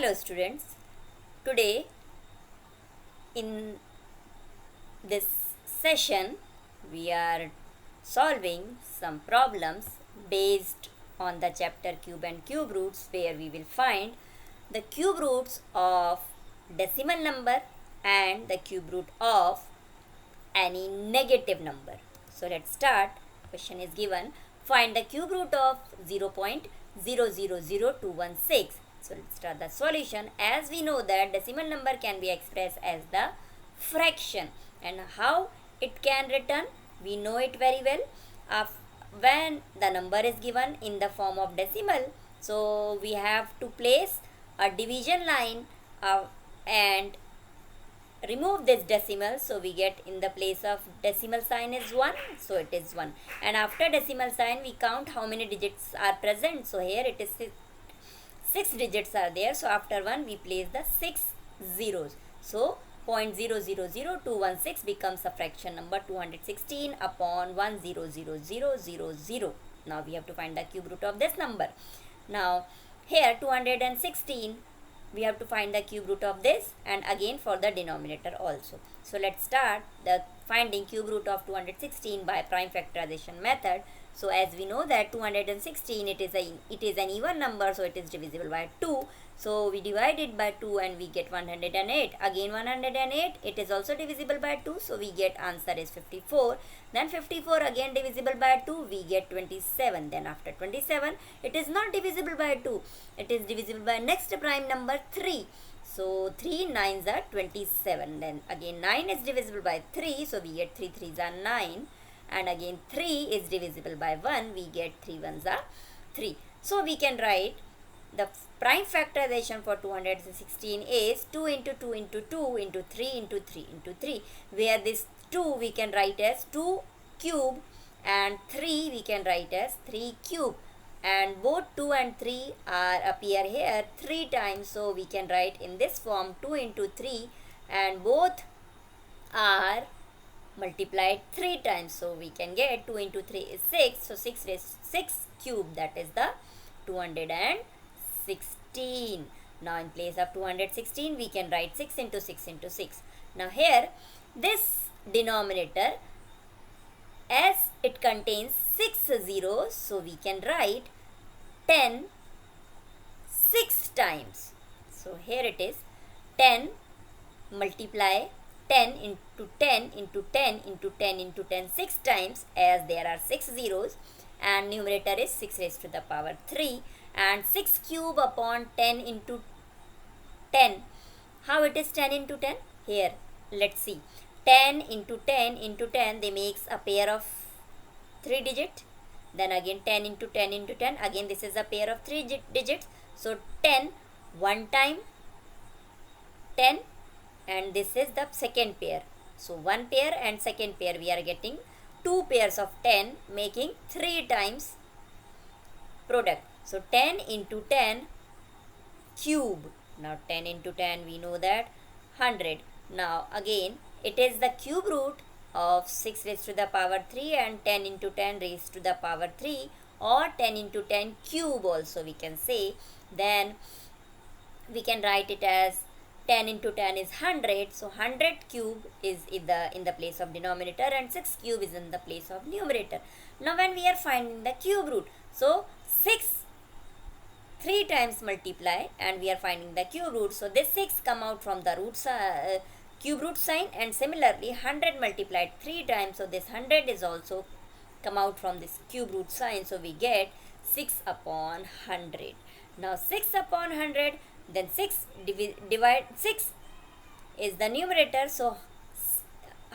Hello students, today in this session we are solving some problems based on the chapter cube and cube roots, where we will find the cube roots of decimal number and the cube root of any negative number. So let's start. Question is given, find the cube root of 0.000216. So let's start the solution. As we know that decimal number can be expressed as the fraction, and how it can return, we know it very well. When the number is given in the form of decimal, so we have to place a division line and remove this decimal, so we get in the place of decimal sign is 1, so it is 1, and after decimal sign we count how many digits are present. So here it is 6 digits are there, so after 1 we place the 6 zeros, so 0.000216 becomes a fraction number 216 upon 100000. Now we have to find the cube root of this number. Now here 216, we have to find the cube root of this, and again for the denominator also. So let's start the finding cube root of 216 by prime factorization method. So as we know that 216 it is an even number, so it is divisible by 2. So we divide it by 2 and we get 108. Again 108, it is also divisible by 2, so we get answer is 54. Then 54 again divisible by 2, we get 27. Then after 27, it is not divisible by 2, it is divisible by next prime number 3. So 3 9s are 27. Then again 9 is divisible by 3, so we get 3 3s are 9. And again 3 is divisible by 1, we get 3 1s are 3. So we can write the prime factorization for 216 is 2 into 2 into 2 into 3 into 3 into 3, where this 2 we can write as 2 cube and 3 we can write as 3 cube, and both 2 and 3 appear here 3 times, so we can write in this form 2 into 3, and both are multiplied 3 times, so we can get 2 into 3 is 6, so 6 cube, that is the 216. Now in place of 216 we can write 6 into 6 into 6. Now here this denominator, as it contains 6 zeros, so we can write 10 6 times. So here it is 10 multiply 10 into 10 into 10 into 10 into 10 6 times, as there are 6 zeros, and numerator is 6 raised to the power 3, and 6 cube upon 10 into 10. How it is 10 into 10? Here let's see. 10 into 10 into 10, they makes a pair of 3 digit. Then again 10 into 10 into 10, again this is a pair of 3 digits. So 10 one time 10, and this is the second pair. So one pair and second pair, we are getting 2 pairs of 10, making 3 times product. So 10 into 10 cube. Now 10 into 10, we know that 100. Now again it is the cube root of 6 raised to the power 3 and 10 into 10 raised to the power 3, or 10 into 10 cube also we can say. Then we can write it as 10 into 10 is 100, so 100 cube is in the place of denominator, and 6 cube is in the place of numerator. Now when we are finding the cube root, so 6 3 times multiply and we are finding the cube root, so this 6 come out from the cube root sign, and similarly 100 multiplied 3 times, so this 100 is also come out from this cube root sign, so we get 6 upon 100. Now 6 upon 100, then 6 divide 6 is the numerator, so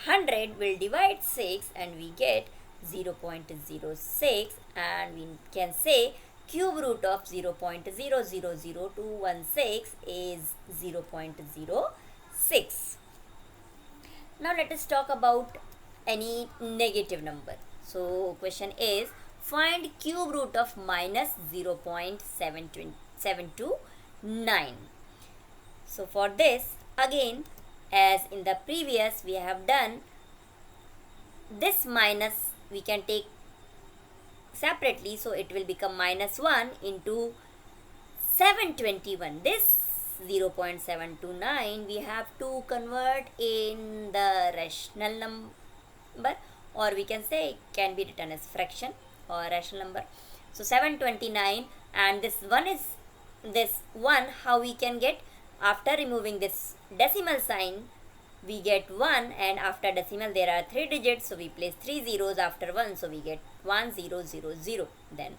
100 will divide 6 and we get 0.06, and we can say cube root of 0.000216 is 0.06. Now let us talk about any negative number. So question is, find cube root of minus 0.729. So for this, again as in the previous we have done, this minus we can take separately, so it will become minus 1 into 721. This 0.729 we have to convert in the rational number, or we can say it can be written as fraction or rational number. So 729, and this one how we can get? After removing this decimal sign we get 1, and after decimal there are 3 digits, so we place 3 zeros after 1, so we get 1000. Then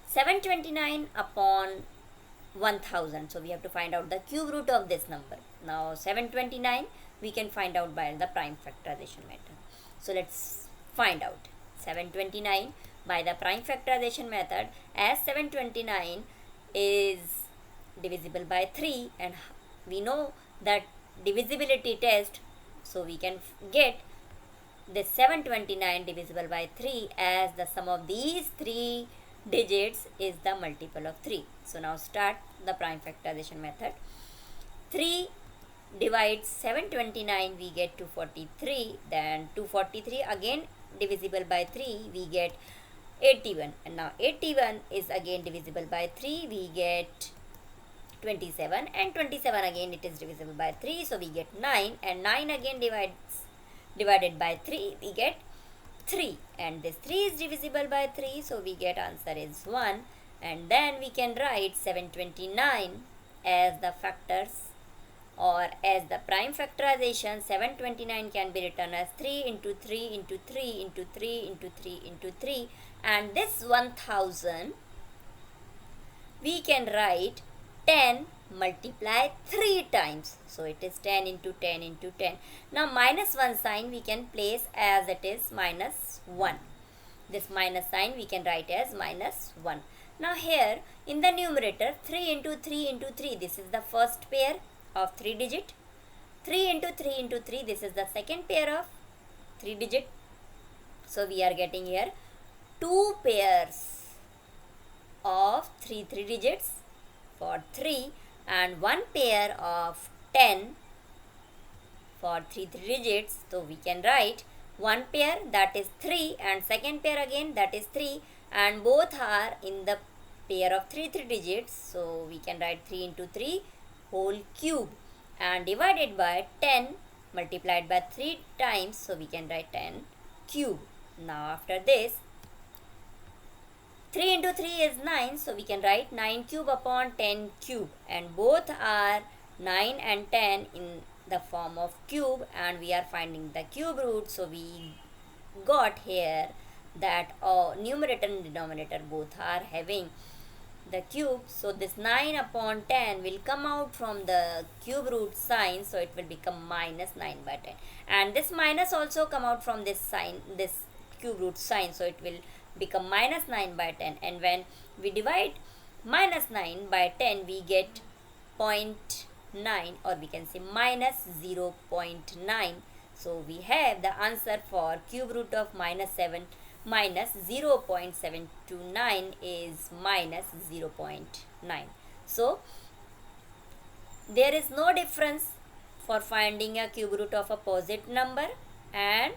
729 upon 1000, so we have to find out the cube root of this number. Now 729 we can find out by the prime factorization method. So let's find out 729 by the prime factorization method. As 729 is divisible by 3, and we know that divisibility test, so we can get this 729 divisible by 3 as the sum of these 3 digits is the multiple of 3. So now start the prime factorization method. 3 divides 729, we get 243. Then 243 again divisible by 3, we get 81. And now 81 is again divisible by 3, we get 27. And 27 again it is divisible by 3, so we get 9. And 9 again divided by 3, we get 3, and this 3 is divisible by 3, so we get answer is 1. And then we can write 729 as the factors, or as the prime factorization. 729 can be written as 3 into 3 into 3 into 3 into 3 into 3, and this 1000 we can write 10 multiply 3 times, so it is 10 into 10 into 10. Now minus 1 sign we can place as it is minus 1. This minus sign we can write as minus 1. Now here in the numerator, 3 into 3 into 3, this is the first pair of 3 digit. 3 into 3 into 3, this is the second pair of 3 digit. So we are getting here 2 pairs of 3 digits for 3, and 1 pair of 10 for 3 digits. So we can write 1 pair, that is 3, and second pair again, that is 3, and both are in the pair of 3 digits. So we can write 3 into 3 whole cube, and divided by 10 multiplied by 3 times, so we can write 10 cube. Now after this, 3 into 3 is 9, so we can write 9 cube upon 10 cube, and both are 9 and 10 in the form of cube, and we are finding the cube root. So we got here that numerator and denominator both are having the cube, so this 9 upon 10 will come out from the cube root sign, so it will become minus 9 by 10, and this minus also come out from this sign, this cube root sign, so it will become minus 9 by 10. And when we divide minus 9 by 10, we get 0.9, or we can say minus 0.9. So we have the answer for cube root of minus 0.729 is minus 0.9. So there is no difference for finding a cube root of a positive number and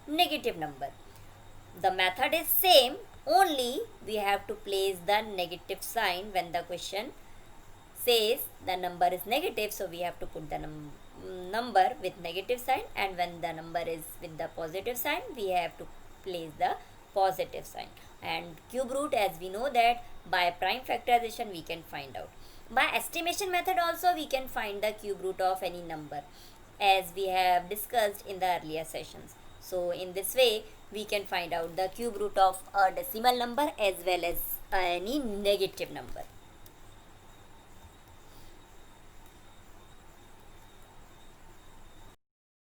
negative number. The method is same, only we have to place the negative sign when the question says the number is negative, so we have to put the number with negative sign, and when the number is with the positive sign, we have to place the positive sign. And cube root, as we know that by prime factorization we can find out. By estimation method also we can find the cube root of any number, as we have discussed in the earlier sessions. So in this way we can find out the cube root of a decimal number as well as any negative number.